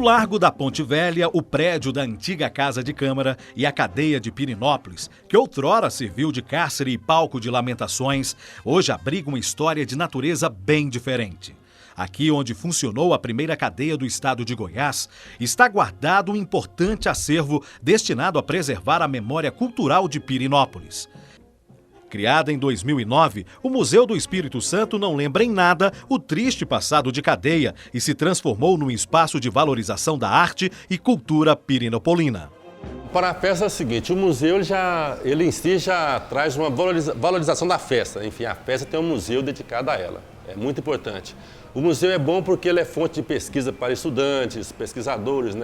Largo da Ponte Velha, o prédio da antiga Casa de Câmara e a cadeia de Pirenópolis, que outrora serviu de cárcere e palco de lamentações, hoje abriga uma história de natureza bem diferente. Aqui onde funcionou a primeira cadeia do estado de Goiás, está guardado um importante acervo destinado a preservar a memória cultural de Pirenópolis. Criada em 2009, o Museu do Espírito Santo não lembra em nada o triste passado de cadeia e se transformou num espaço de valorização da arte e cultura pirinopolina. Para a festa é o seguinte, o museu ele em si já traz uma valorização da festa. Enfim, a festa tem um museu dedicado a ela. É muito importante. O museu é bom porque ele é fonte de pesquisa para estudantes, pesquisadores,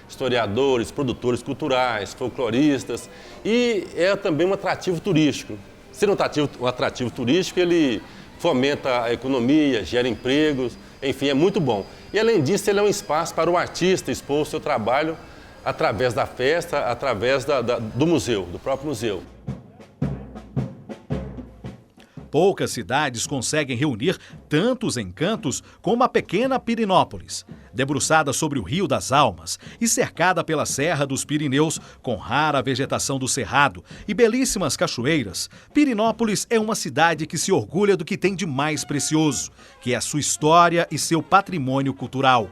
historiadores, produtores culturais, folcloristas e é também um atrativo turístico. Sendo um atrativo turístico, ele fomenta a economia, gera empregos, enfim, é muito bom. E além disso, ele é um espaço para o artista expor o seu trabalho através da festa, através do museu, do próprio museu. Poucas cidades conseguem reunir tantos encantos como a pequena Pirenópolis. Debruçada sobre o Rio das Almas e cercada pela Serra dos Pirineus, com rara vegetação do Cerrado e belíssimas cachoeiras, Pirenópolis é uma cidade que se orgulha do que tem de mais precioso, que é a sua história e seu patrimônio cultural.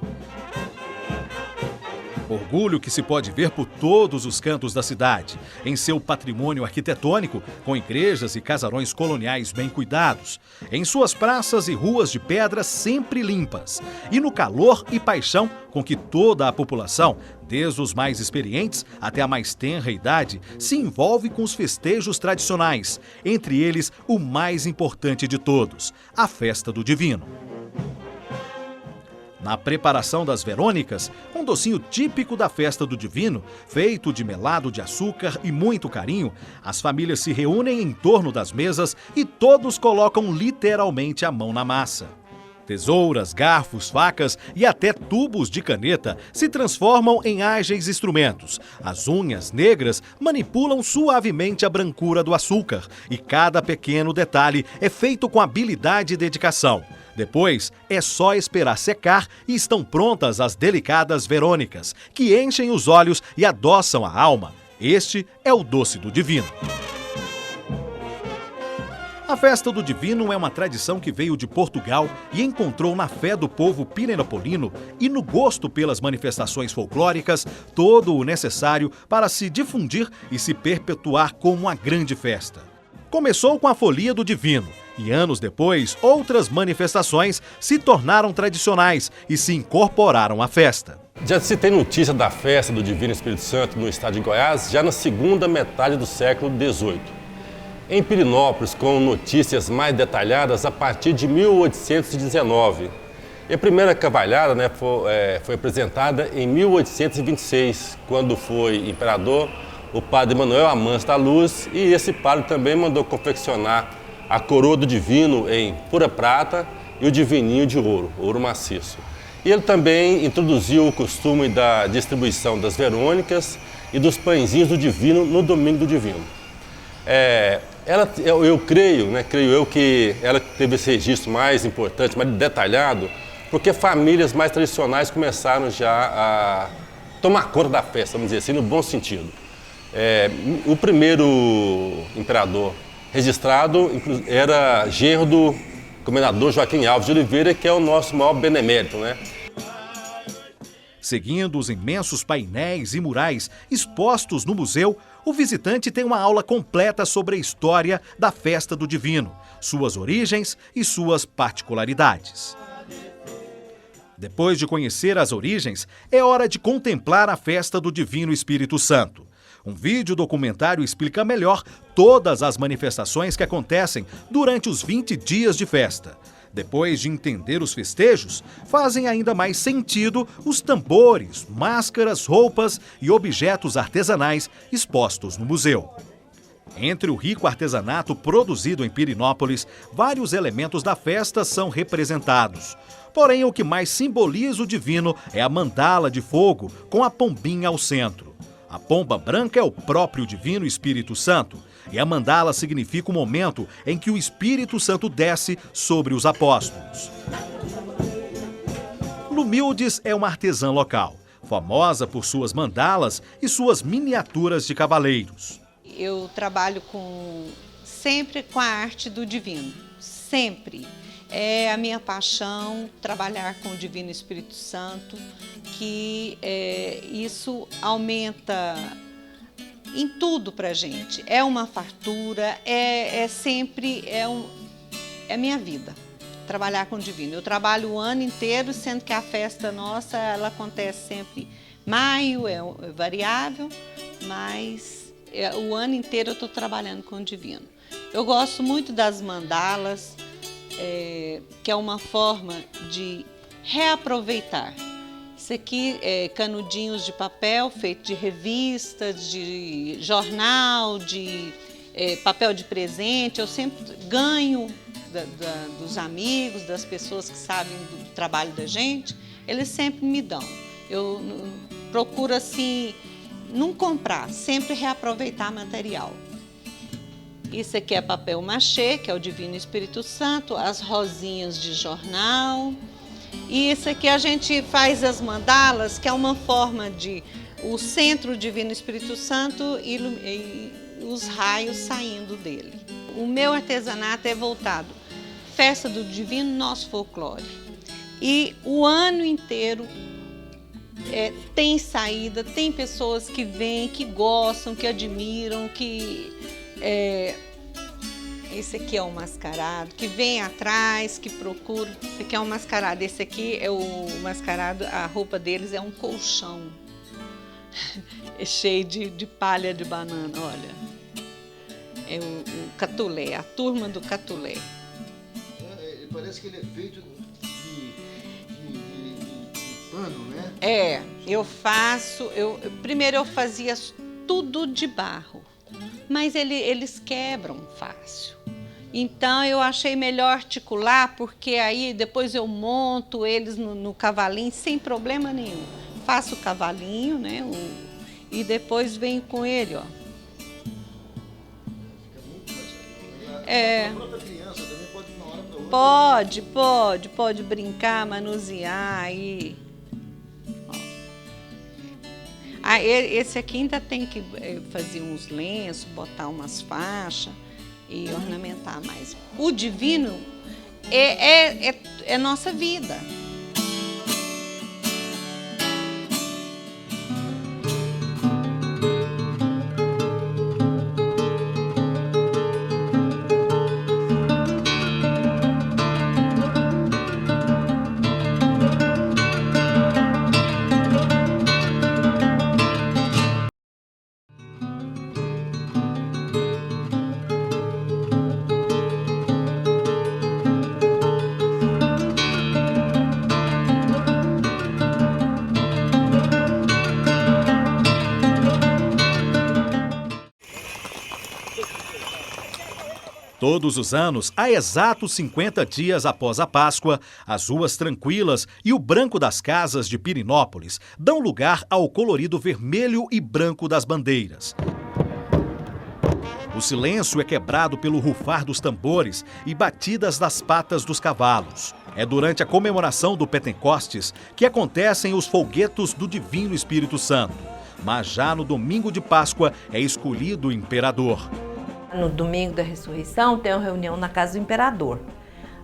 Orgulho que se pode ver por todos os cantos da cidade, em seu patrimônio arquitetônico, com igrejas e casarões coloniais bem cuidados, em suas praças e ruas de pedra sempre limpas, e no calor e paixão com que toda a população, desde os mais experientes até a mais tenra idade, se envolve com os festejos tradicionais, entre eles o mais importante de todos, a Festa do Divino. Na preparação das verônicas, um docinho típico da Festa do Divino, feito de melado de açúcar e muito carinho, as famílias se reúnem em torno das mesas e todos colocam literalmente a mão na massa. Tesouras, garfos, facas e até tubos de caneta se transformam em ágeis instrumentos. As unhas negras manipulam suavemente a brancura do açúcar e cada pequeno detalhe é feito com habilidade e dedicação. Depois, é só esperar secar e estão prontas as delicadas verônicas, que enchem os olhos e adoçam a alma. Este é o doce do divino. A Festa do Divino é uma tradição que veio de Portugal e encontrou na fé do povo pirenopolino e no gosto pelas manifestações folclóricas todo o necessário para se difundir e se perpetuar como uma grande festa. Começou com a Folia do Divino e anos depois outras manifestações se tornaram tradicionais e se incorporaram à festa. Já se tem notícia da Festa do Divino Espírito Santo no estado de Goiás já na segunda metade do século XVIII. Em Pirenópolis, com notícias mais detalhadas a partir de 1819. E a primeira cavalhada foi apresentada em 1826, quando foi imperador o padre Manuel Amâncio da Luz, e esse padre também mandou confeccionar a coroa do divino em pura prata e o divininho de ouro, ouro maciço. E ele também introduziu o costume da distribuição das verônicas e dos pãezinhos do divino no domingo do divino. Eu creio que ela teve esse registro mais importante, mais detalhado, porque famílias mais tradicionais começaram já a tomar conta da festa, vamos dizer assim, no bom sentido. O primeiro imperador registrado era genro do comendador Joaquim Alves de Oliveira, que é o nosso maior benemérito, né? Seguindo os imensos painéis e murais expostos no museu, o visitante tem uma aula completa sobre a história da Festa do Divino, suas origens e suas particularidades. Depois de conhecer as origens, é hora de contemplar a Festa do Divino Espírito Santo. Um vídeo documentário explica melhor todas as manifestações que acontecem durante os 20 dias de festa. Depois de entender os festejos, fazem ainda mais sentido os tambores, máscaras, roupas e objetos artesanais expostos no museu. Entre o rico artesanato produzido em Pirenópolis, vários elementos da festa são representados. Porém, o que mais simboliza o divino é a mandala de fogo com a pombinha ao centro. A pomba branca é o próprio Divino Espírito Santo e a mandala significa o momento em que o Espírito Santo desce sobre os apóstolos. Lumildes é uma artesã local. famosa por suas mandalas e suas miniaturas de cavaleiros. Eu trabalho sempre com a arte do divino, sempre. É a minha paixão trabalhar com o Divino Espírito Santo, que isso aumenta em tudo para a gente. É uma fartura, é minha vida, trabalhar com o divino. Eu trabalho o ano inteiro, sendo que a festa nossa, ela acontece sempre em maio, é variável, mas o ano inteiro eu estou trabalhando com o divino. Eu gosto muito das mandalas, que é uma forma de reaproveitar. Isso aqui é canudinhos de papel feito de revista, de jornal, de papel de presente. Eu sempre ganho dos amigos, das pessoas que sabem do trabalho da gente, eles sempre me dão. Eu procuro assim, não comprar, sempre reaproveitar material. Isso aqui é papel machê, que é o Divino Espírito Santo, as rosinhas de jornal. E isso aqui a gente faz as mandalas, que é uma forma de o centro Divino Espírito Santo e os raios saindo dele. O meu artesanato é voltado à festa do divino, nosso folclore. E o ano inteiro tem saída, tem pessoas que vêm, que gostam, que admiram, que... Esse aqui é o mascarado, que vem atrás, que procura. Esse aqui é o mascarado, esse aqui é o mascarado, a roupa deles é um colchão. É cheio de palha de banana, olha. É o catulé, a turma do catulé. Parece que ele é feito de pano, né? Primeiro eu fazia tudo de barro. Mas eles quebram fácil. Então eu achei melhor articular, porque aí depois eu monto eles no cavalinho sem problema nenhum. Faço o cavalinho, né? E depois venho com ele, ó. Para criança também pode ir de uma hora para outra. Pode brincar, manusear aí. Esse aqui ainda tem que fazer uns lenços, botar umas faixas e ornamentar mais. O divino é nossa vida. Todos os anos, há exatos 50 dias após a Páscoa, as ruas tranquilas e o branco das casas de Pirenópolis dão lugar ao colorido vermelho e branco das bandeiras. O silêncio é quebrado pelo rufar dos tambores e batidas das patas dos cavalos. É durante a comemoração do Pentecostes que acontecem os folguetos do Divino Espírito Santo. Mas já no domingo de Páscoa é escolhido o imperador. No domingo da ressurreição tem uma reunião na casa do imperador.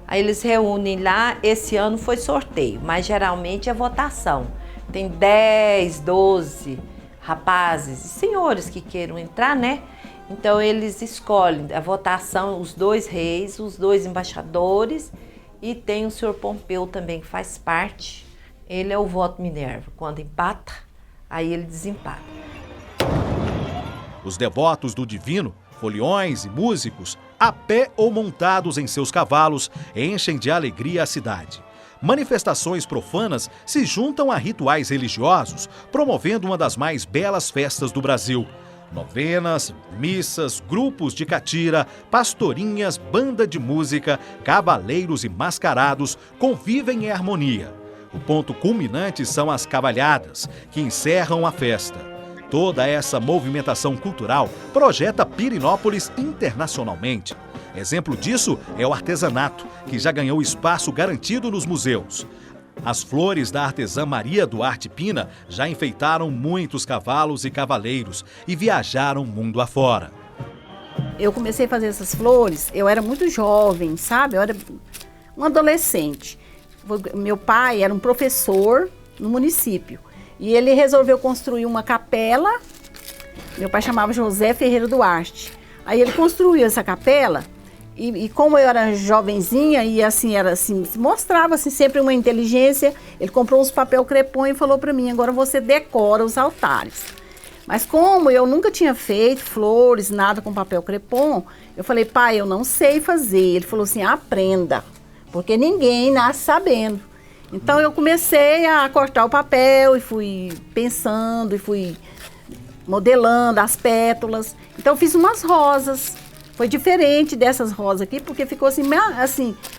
Aí eles reúnem lá, esse ano foi sorteio, mas geralmente é votação. Tem 10, 12 rapazes e senhores que queiram entrar, né? Então eles escolhem a votação, os 2 reis, os 2 embaixadores e tem o senhor Pompeu também que faz parte. Ele é o voto Minerva. Quando empata, aí ele desempata. Os devotos do divino, foliões e músicos, a pé ou montados em seus cavalos, enchem de alegria a cidade. Manifestações profanas se juntam a rituais religiosos, promovendo uma das mais belas festas do Brasil. Novenas, missas, grupos de catira, pastorinhas, banda de música, cavaleiros e mascarados convivem em harmonia. O ponto culminante são as cavalhadas, que encerram a festa. Toda essa movimentação cultural projeta Pirenópolis internacionalmente. Exemplo disso é o artesanato, que já ganhou espaço garantido nos museus. As flores da artesã Maria Duarte Pina já enfeitaram muitos cavalos e cavaleiros e viajaram mundo afora. Eu comecei a fazer essas flores, eu era muito jovem, sabe? Eu era um adolescente. Meu pai era um professor no município e ele resolveu construir uma capela. Meu pai chamava José Ferreira Duarte. Aí ele construiu essa capela e como eu era jovenzinha e assim, era assim, mostrava assim, sempre uma inteligência, ele comprou uns papel crepom e falou para mim, agora você decora os altares. Mas como eu nunca tinha feito flores, nada com papel crepom, eu falei, pai, eu não sei fazer. Ele falou assim, aprenda, porque ninguém nasce sabendo. Então eu comecei a cortar o papel e fui pensando e fui modelando as pétalas. Então eu fiz umas rosas. Foi diferente dessas rosas aqui, porque ficou assim,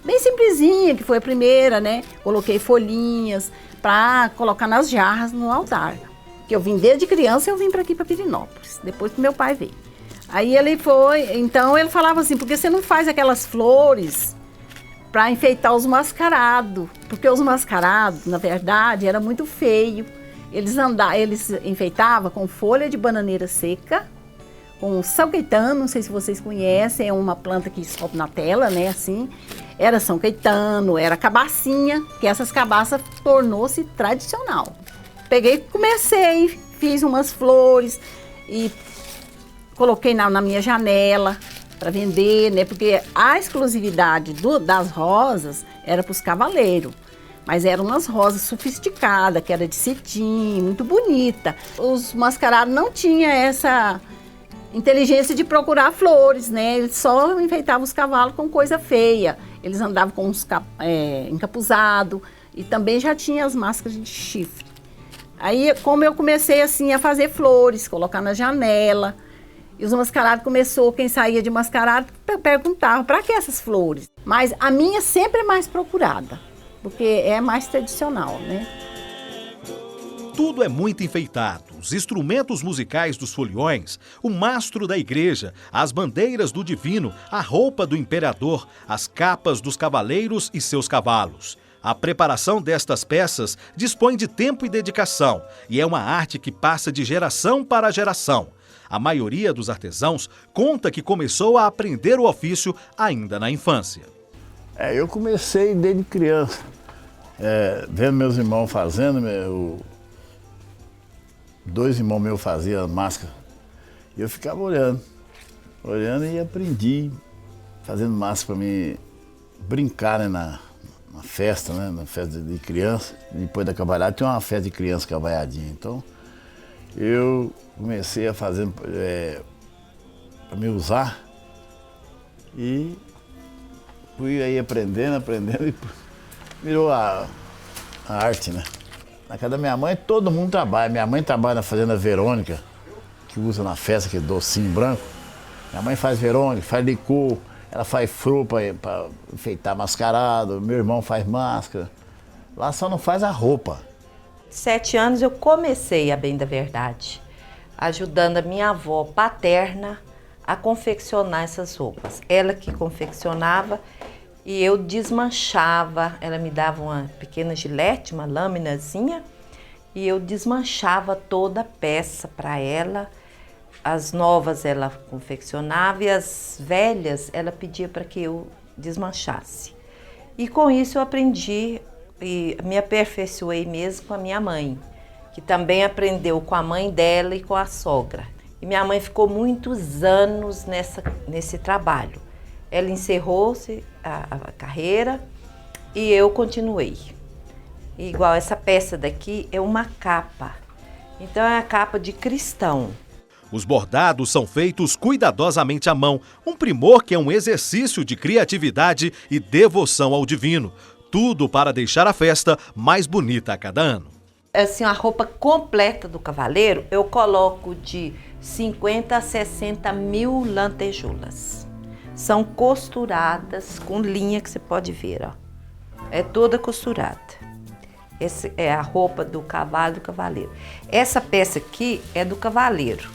bem simplesinha, que foi a primeira, né? Coloquei folhinhas para colocar nas jarras no altar. Que eu vim desde criança, eu vim para aqui, para Pirenópolis, depois que meu pai veio. Aí ele foi, então ele falava assim, por que você não faz aquelas flores para enfeitar os mascarados? Porque os mascarados, na verdade, era muito feio. Eles enfeitavam com folha de bananeira seca, com São Caetano, não sei se vocês conhecem, é uma planta que sobe na tela, né, assim. Era São Caetano, era cabacinha, que essas cabaças tornou-se tradicional. Peguei, comecei, fiz umas flores e coloquei na minha janela para vender, né? Porque a exclusividade das rosas era para os cavaleiros. Mas eram umas rosas sofisticadas, que era de cetim, muito bonita. Os mascarados não tinham essa inteligência de procurar flores, né? Eles só enfeitavam os cavalos com coisa feia. Eles andavam com uns encapuzados e também já tinha as máscaras de chifre. Aí, como eu comecei assim a fazer flores, colocar na janela, e os mascarados começou, quem saía de mascarado perguntava, para que essas flores? Mas a minha sempre é mais procurada, porque é mais tradicional, né? Tudo é muito enfeitado. Os instrumentos musicais dos foliões, o mastro da igreja, as bandeiras do divino, a roupa do imperador, as capas dos cavaleiros e seus cavalos. A preparação destas peças dispõe de tempo e dedicação, e é uma arte que passa de geração para geração. A maioria dos artesãos conta que começou a aprender o ofício ainda na infância. Eu comecei desde criança, vendo meus irmãos fazendo, dois irmãos meus faziam máscara, e eu ficava olhando e aprendi, fazendo máscara para mim brincar, né, na festa, né? Na festa de criança. Depois da cavalhada tinha uma festa de criança cavalhadinha. Então eu comecei a fazer para me usar e fui aí aprendendo e virou a arte, né? Na casa da minha mãe todo mundo trabalha. Minha mãe trabalha na fazenda Verônica, que usa na festa aquele docinho branco. Minha mãe faz Verônica, faz licor. Ela faz flor para enfeitar mascarado, meu irmão faz máscara. Lá só não faz a roupa. 7 anos eu comecei, a bem da verdade, ajudando a minha avó paterna a confeccionar essas roupas. Ela que confeccionava e eu desmanchava. Ela me dava uma pequena gilete, uma laminazinha, e eu desmanchava toda a peça para ela. As novas ela confeccionava e as velhas ela pedia para que eu desmanchasse. E com isso eu aprendi e me aperfeiçoei mesmo com a minha mãe, que também aprendeu com a mãe dela e com a sogra. E minha mãe ficou muitos anos nesse trabalho. Ela encerrou-se a carreira e eu continuei. E igual essa peça daqui é uma capa. Então é a capa de cristão. Os bordados são feitos cuidadosamente à mão, um primor que é um exercício de criatividade e devoção ao divino. Tudo para deixar a festa mais bonita a cada ano. Assim, a roupa completa do cavaleiro, eu coloco de 50 a 60 mil lantejoulas. São costuradas com linha que você pode ver, ó. É toda costurada. Essa é a roupa do cavalo do cavaleiro. Essa peça aqui é do cavaleiro.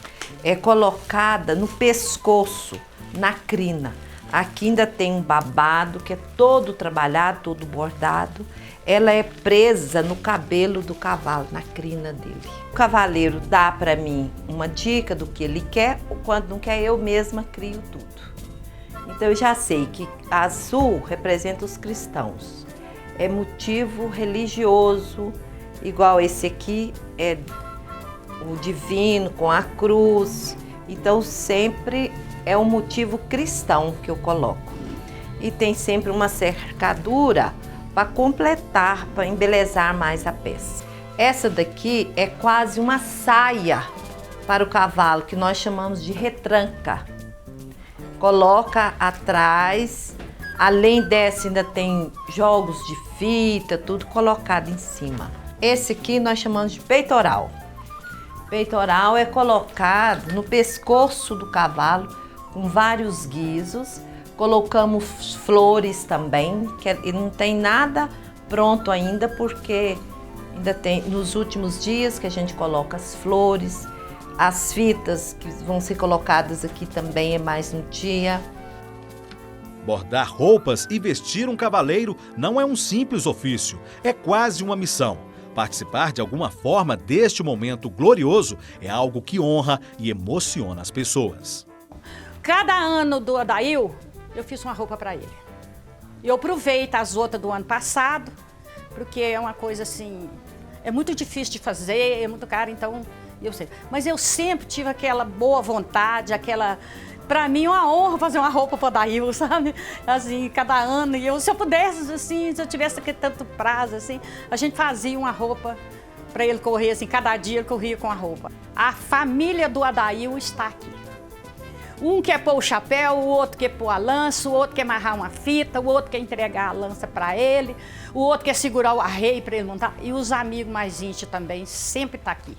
É colocada no pescoço, na crina. Aqui ainda tem um babado que é todo trabalhado, todo bordado. Ela é presa no cabelo do cavalo, na crina dele. O cavaleiro dá para mim uma dica do que ele quer, ou quando não quer, eu mesma crio tudo. Então eu já sei que azul representa os cristãos. É motivo religioso, igual esse aqui é o divino com a cruz. Então sempre é um motivo cristão que eu coloco. E tem sempre uma cercadura para completar, para embelezar mais a peça. Essa daqui é quase uma saia para o cavalo, que nós chamamos de retranca. Coloca atrás, além dessa ainda tem jogos de fita, tudo colocado em cima. Esse aqui nós chamamos de peitoral. Peitoral é colocado no pescoço do cavalo com vários guizos. Colocamos flores também, que não tem nada pronto ainda, porque ainda tem nos últimos dias que a gente coloca as flores, as fitas que vão ser colocadas aqui também é mais no dia. Bordar roupas e vestir um cavaleiro não é um simples ofício, é quase uma missão. Participar de alguma forma deste momento glorioso é algo que honra e emociona as pessoas. Cada ano do Adail, eu fiz uma roupa para ele. Eu aproveito as outras do ano passado, porque é uma coisa assim, é muito difícil de fazer, é muito caro, então eu sei. Mas eu sempre tive aquela boa vontade, para mim é uma honra fazer uma roupa para o Adail, sabe? Assim, cada ano, e se eu pudesse, assim, se eu tivesse aqui tanto prazo, assim, a gente fazia uma roupa para ele correr, assim, cada dia ele corria com a roupa. A família do Adail está aqui. Um quer pôr o chapéu, o outro quer pôr a lança, o outro quer amarrar uma fita, o outro quer entregar a lança para ele, o outro quer segurar o arreio para ele montar. E os amigos mais íntimos também sempre estão aqui.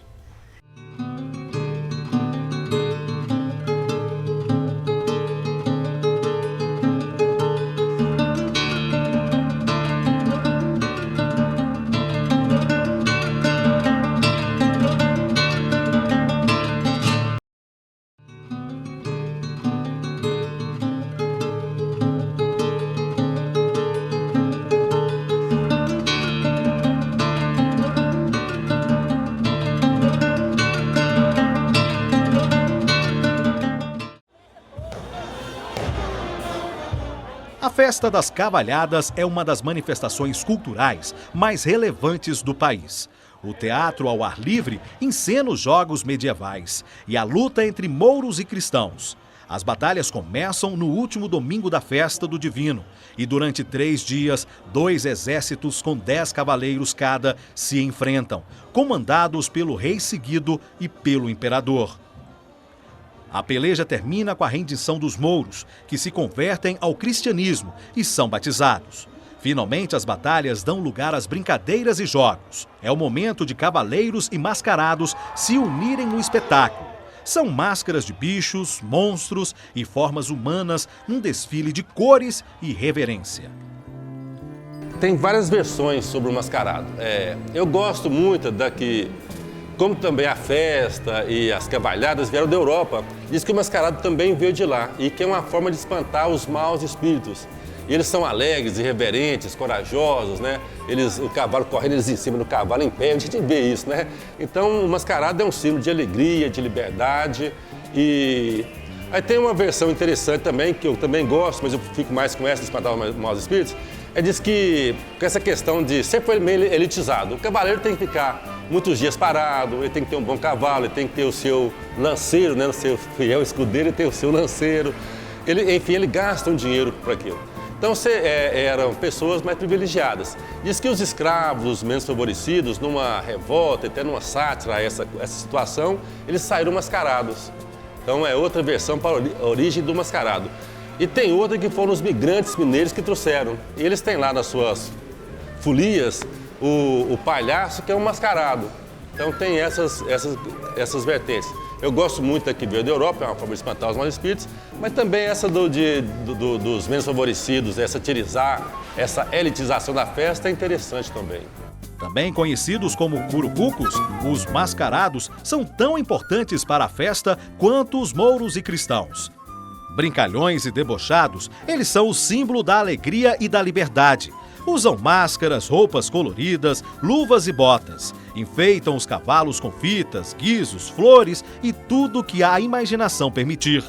A Festa das Cavalhadas é uma das manifestações culturais mais relevantes do país. O teatro ao ar livre encena os jogos medievais e a luta entre mouros e cristãos. As batalhas começam no último domingo da festa do Divino e durante 3 dias, 2 exércitos com 10 cavaleiros cada se enfrentam, comandados pelo rei seguido e pelo imperador. A peleja termina com a rendição dos mouros, que se convertem ao cristianismo e são batizados. Finalmente, as batalhas dão lugar às brincadeiras e jogos. É o momento de cavaleiros e mascarados se unirem no espetáculo. São máscaras de bichos, monstros e formas humanas num desfile de cores e reverência. Tem várias versões sobre o mascarado. Eu gosto muito da que, como também a festa e as cavalhadas vieram da Europa, diz que o mascarado também veio de lá e que é uma forma de espantar os maus espíritos. E eles são alegres, irreverentes, corajosos, né? O cavalo correndo, eles em cima do cavalo, em pé, a gente vê isso, né? Então, o mascarado é um símbolo de alegria, de liberdade. E aí tem uma versão interessante também, que eu também gosto, mas eu fico mais com essa de espantar os maus espíritos. Diz que, com essa questão de sempre foi meio elitizado, o cavaleiro tem que ficar muitos dias parado, ele tem que ter um bom cavalo, ele tem que ter o seu lanceiro, né? O seu fiel escudeiro, ele tem o seu lanceiro. Enfim, ele gasta um dinheiro para aquilo. Então, eram pessoas mais privilegiadas. Diz que os escravos, os menos favorecidos, numa revolta, até numa sátira a essa situação, eles saíram mascarados. Então, é outra versão para a origem do mascarado. E tem outra que foram os migrantes mineiros que trouxeram. E eles têm lá nas suas folias o palhaço, que é um mascarado. Então, tem essas vertentes. Eu gosto muito da que veio da Europa, é uma forma de espantar os maus espíritos, mas também essa dos menos favorecidos, satirizar, essa elitização da festa é interessante também. Também conhecidos como curucucos, os mascarados são tão importantes para a festa quanto os mouros e cristãos. Brincalhões e debochados, eles são o símbolo da alegria e da liberdade. Usam máscaras, roupas coloridas, luvas e botas. Enfeitam os cavalos com fitas, guizos, flores e tudo que a imaginação permitir.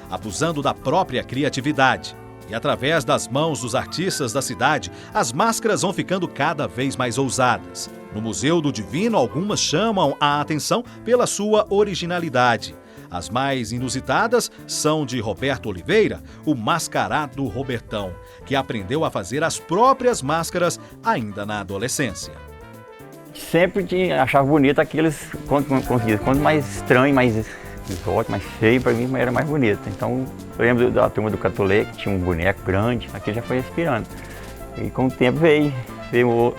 Abusando da própria criatividade. E através das mãos dos artistas da cidade, as máscaras vão ficando cada vez mais ousadas. No Museu do Divino, algumas chamam a atenção pela sua originalidade. As mais inusitadas são de Roberto Oliveira, o mascarado Robertão, que aprendeu a fazer as próprias máscaras ainda na adolescência. Sempre achava bonito aqueles, quanto mais estranho, mais exótico, mais feio, para mim era mais bonito. Então, eu lembro da turma do Catolé, que tinha um boneco grande, aquele já foi inspirando. E com o tempo veio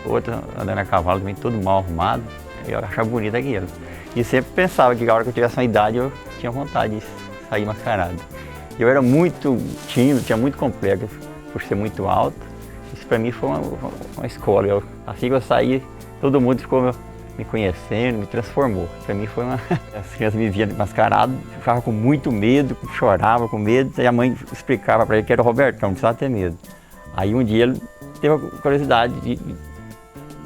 outra andando a cavalo, também todo mal arrumado, eu achava bonito aquilo. E sempre pensava que a hora que eu tivesse uma idade, eu tinha vontade de sair mascarado. Eu era muito tímido, tinha muito complexo por ser muito alto. Isso para mim foi uma escola. Assim que eu saí, todo mundo ficou me conhecendo, me transformou. Para mim foi uma... As crianças me viam mascarado, ficava com muito medo, chorava com medo. E a mãe explicava para ele que era o Robertão, não precisava ter medo. Aí um dia ele teve a curiosidade de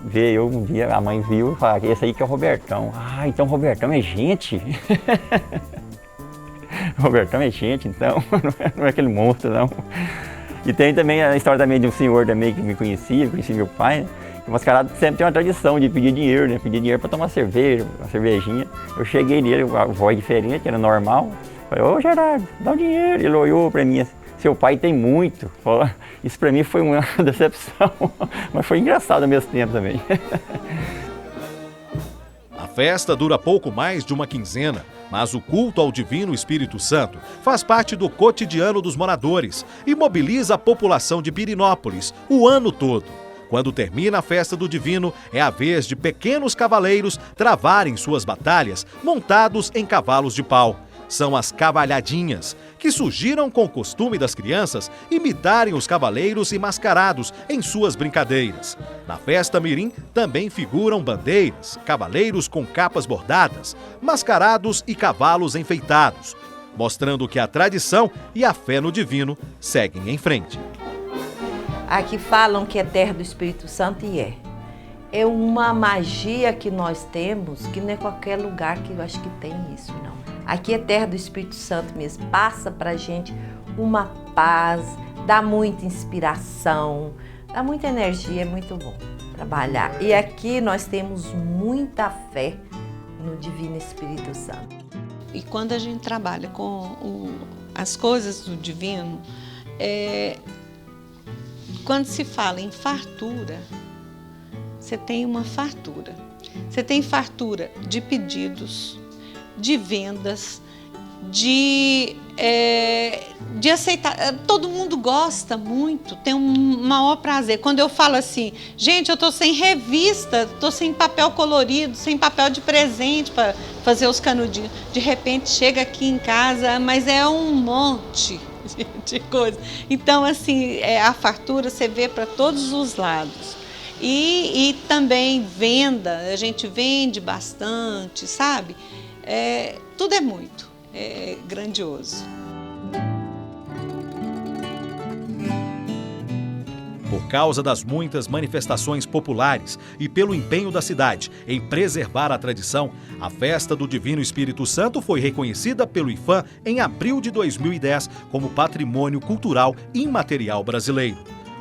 ver eu, um dia a mãe viu e falou, esse aí que é o Robertão. Ah, então o Robertão é gente? O Robertão é gente, então, não é aquele monstro, não. E tem também a história também de um senhor também que me conhecia meu pai, né? O mascarado sempre tem uma tradição de pedir dinheiro, né? Pedir dinheiro para tomar cerveja, uma cervejinha. Eu cheguei nele, a voz diferente, era normal. Falei, ô Gerardo, dá um dinheiro. Ele olhou para mim assim, seu pai tem muito. Isso para mim foi uma decepção, mas foi engraçado ao mesmo tempo também. A festa dura pouco mais de uma quinzena, mas o culto ao Divino Espírito Santo faz parte do cotidiano dos moradores e mobiliza a população de Pirenópolis o ano todo. Quando termina a festa do Divino, é a vez de pequenos cavaleiros travarem suas batalhas montados em cavalos de pau. São as cavalhadinhas, que surgiram com o costume das crianças imitarem os cavaleiros e mascarados em suas brincadeiras. Na festa mirim também figuram bandeiras, cavaleiros com capas bordadas, mascarados e cavalos enfeitados, mostrando que a tradição e a fé no divino seguem em frente. Aqui falam que é terra do Espírito Santo e é. É uma magia que nós temos que não é qualquer lugar que eu acho que tem isso, não. Aqui é terra do Espírito Santo mesmo, passa pra gente uma paz, dá muita inspiração, dá muita energia, é muito bom trabalhar. E aqui nós temos muita fé no Divino Espírito Santo. E quando a gente trabalha com as coisas do Divino, quando se fala em fartura, você tem uma fartura. Você tem fartura de pedidos, de vendas, de aceitar. Todo mundo gosta muito, tem um maior prazer. Quando eu falo assim, gente, eu estou sem revista, estou sem papel colorido, sem papel de presente para fazer os canudinhos. De repente chega aqui em casa, mas é um monte de coisa. Então, assim, a fartura você vê para todos os lados. E também venda, a gente vende bastante, sabe? Tudo é muito grandioso. Por causa das muitas manifestações populares e pelo empenho da cidade em preservar a tradição, a festa do Divino Espírito Santo foi reconhecida pelo IPHAN em abril de 2010 como Patrimônio Cultural Imaterial Brasileiro.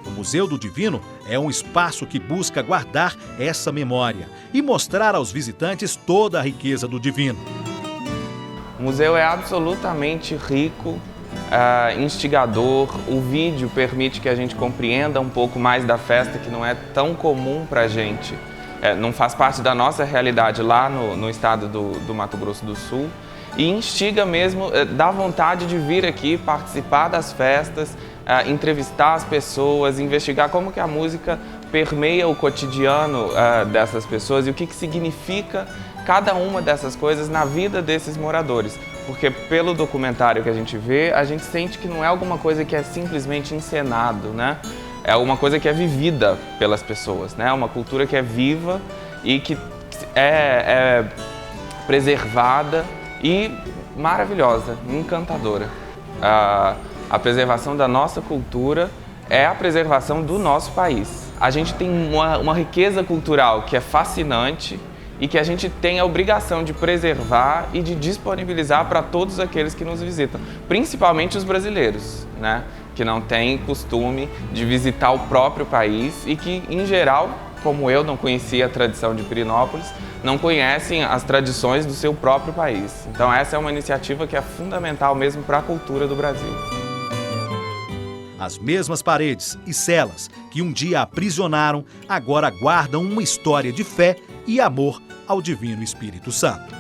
O Museu do Divino é um espaço que busca guardar essa memória e mostrar aos visitantes toda a riqueza do Divino. O museu é absolutamente rico, instigador. O vídeo permite que a gente compreenda um pouco mais da festa, que não é tão comum para a gente. Não faz parte da nossa realidade lá no estado do Mato Grosso do Sul. E instiga mesmo, dá vontade de vir aqui, participar das festas, entrevistar as pessoas, investigar como que a música permeia o cotidiano dessas pessoas e o que significa cada uma dessas coisas na vida desses moradores. Porque pelo documentário que a gente vê, a gente sente que não é alguma coisa que é simplesmente encenado, né? É alguma coisa que é vivida pelas pessoas, né? Uma cultura que é viva e que é preservada e maravilhosa, encantadora. a preservação da nossa cultura é a preservação do nosso país. A gente tem uma riqueza cultural que é fascinante e que a gente tem a obrigação de preservar e de disponibilizar para todos aqueles que nos visitam, principalmente os brasileiros, né? Que não têm costume de visitar o próprio país e que, em geral, como eu não conhecia a tradição de Pirenópolis, não conhecem as tradições do seu próprio país. Então essa é uma iniciativa que é fundamental mesmo para a cultura do Brasil. As mesmas paredes e celas que um dia aprisionaram, agora guardam uma história de fé e amor ao Divino Espírito Santo.